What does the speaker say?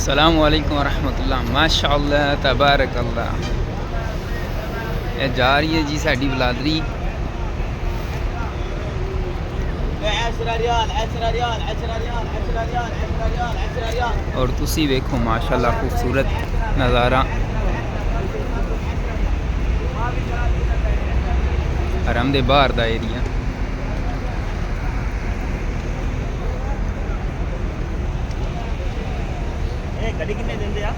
अस्सलाम वालेकुम रहमतुल्लाह। माशाअल्लाह तबारक अल्लाह। ये जा रही है जी साडी बलादरी। और तुसी वेखो माशाअल्लाह खूबसूरत नज़ारा हरम दे बाहर दा एरिया। गड्डी किन्ने दिंदे आ?